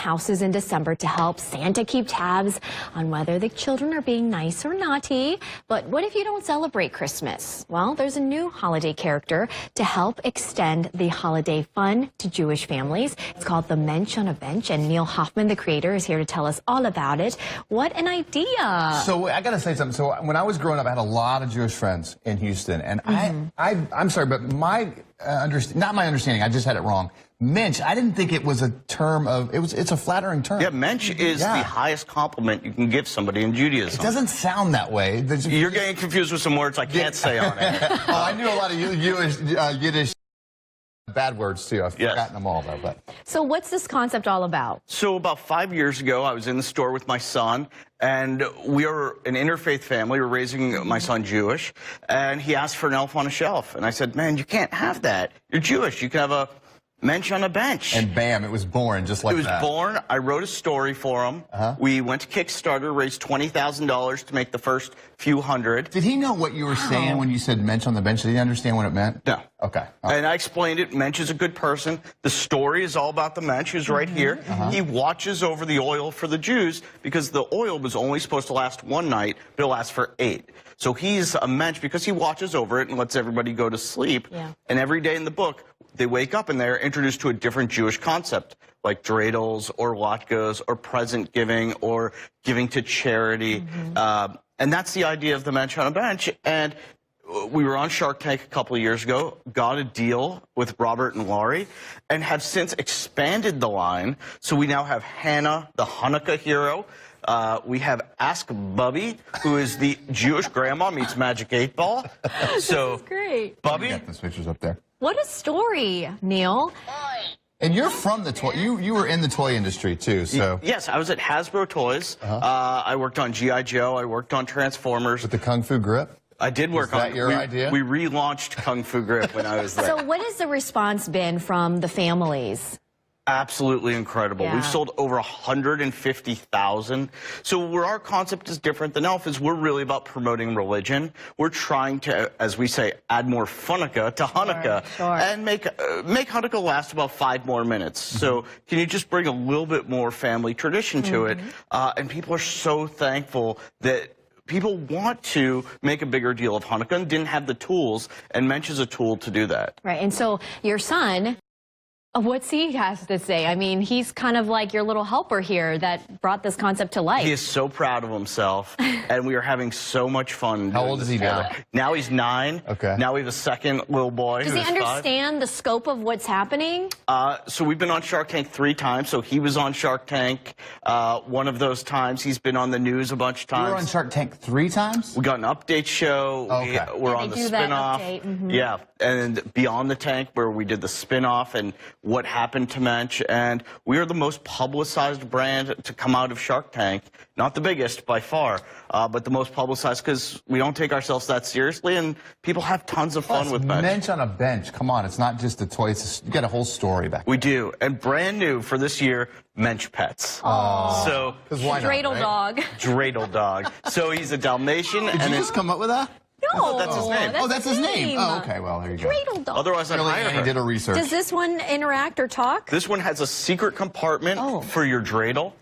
houses in December to help Santa keep tabs on whether the children are being nice or naughty. But what if you don't celebrate Christmas? Well, there's a new holiday character to help extend the holiday fun to Jewish families. It's called the Mensch on a Bench, and Neil Hoffman, the creator, is here to tell us all about it. What an idea! So I got to say something. So when I was growing up, I had a lot of Jewish friends in Houston, and I'm sorry, but my not my understanding, I just had it wrong. Mensch, I didn't think it was a term of, it's a flattering term. Yeah, mensch is the highest compliment you can give somebody in Judaism. It doesn't sound that way. You're getting confused with some words I can't say on it. Oh, I knew a lot of Yiddish bad words too. I've forgotten them all though. But. So what's this concept all about? So about 5 years ago, I was in the store with my son, and we are an interfaith family. We're raising my son Jewish, and he asked for an elf on a shelf. And I said, man, you can't have that. You're Jewish. You can have a Mensch on a bench. And bam, it was born just like that. It was born. I wrote a story for him. We went to Kickstarter, raised $20,000 to make the first few hundred. Did he know what you were saying when you said Mensch on the bench? Did he understand what it meant? No. Okay. And I explained it. Mensch is a good person. The story is all about the Mensch, who's right here. He watches over the oil for the Jews because the oil was only supposed to last one night, but it'll last for 8. So he's a Mensch because he watches over it and lets everybody go to sleep. And every day in the book, they wake up and they're introduced to a different Jewish concept, like dreidels or latkes or present giving or giving to charity. And that's the idea of the Mensch on a bench. And we were on Shark Tank a couple of years ago, got a deal with Robert and Laurie, and have since expanded the line. So we now have Hannah, the Hanukkah hero. We have Ask Bubby, who is the Jewish grandma meets Magic 8 Ball. So, this is great. Bubby? Got those pictures up there. What a story, Neil. And you're from the toy, you were in the toy industry too, so. Yes, I was at Hasbro Toys. I worked on G.I. Joe, I worked on Transformers. With the Kung Fu grip? I did work on it. Was that your idea? We relaunched Kung Fu Grip when I was there. So what has the response been from the families? Absolutely incredible. We've sold over 150,000. So where our concept is different than Elf is we're really about promoting religion. We're trying to, as we say, add more Funneka to Hanukkah and make Hanukkah last about 5 more minutes. So can you just bring a little bit more family tradition to it? And people are so thankful that people want to make a bigger deal of Hanukkah and didn't have the tools, and Mensch is a tool to do that. Right, and so your son, what's he has to say? I mean, he's kind of like your little helper here that brought this concept to life. He is so proud of himself, and we are having so much fun. How old is he now? Now he's 9. Okay. Now we have a second little boy. Does he understand the scope of what's happening? So we've been on Shark Tank 3 times. So he was on Shark Tank one of those times. He's been on the news a bunch of times. You were on Shark Tank 3 times? We got an update show. We're on the spin-off. Yeah, and Beyond the Tank, where we did the spin-off and what happened to Mensch. And we are the most publicized brand to come out of Shark Tank. Not the biggest by far, but the most publicized because we don't take ourselves that seriously, and people have tons of fun with Mensch. Mensch on a bench. Come on, it's not just a toy. You got a whole story back. We do, and brand new for this year, Mensch Pets. So Dreidel Dog. Dreidel Dog. So he's a Dalmatian. Did you just come up with that? No, that's his name. That's his name. Oh, okay. Well, there you go. Dreidel Dog. Otherwise, I'd hire her. Did a research. Does this one interact or talk? This one has a secret compartment for your dreidel.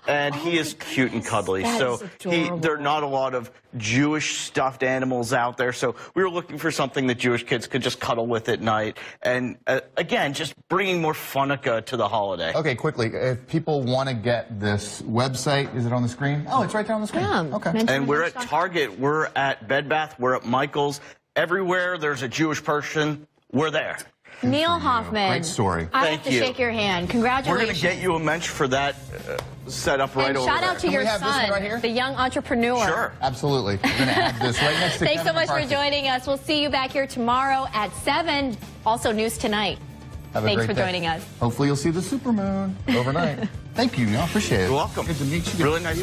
And he is cute and cuddly. So there are not a lot of Jewish stuffed animals out there. So we were looking for something that Jewish kids could just cuddle with at night. And again, just bringing more Funneka to the holiday. Okay, quickly, if people want to get this website, is it on the screen? Oh, it's right there on the screen. Yeah. Okay. And we're at Target, we're at Bed Bath, we're at Michael's. Everywhere there's a Jewish person, we're there. Neil Hoffman. Great story. I have to shake your hand. Congratulations. We're going to get you a Mensch for that setup right over there. And shout out to your son, the young entrepreneur. Sure. Absolutely. We're going to add this right next to Thanks so much for joining us. We'll see you back here tomorrow at 7. Also, News Tonight. Thanks for joining us. Hopefully you'll see the supermoon overnight. Thank you, Neil. Appreciate it. You're welcome. Good to meet you. Really nice.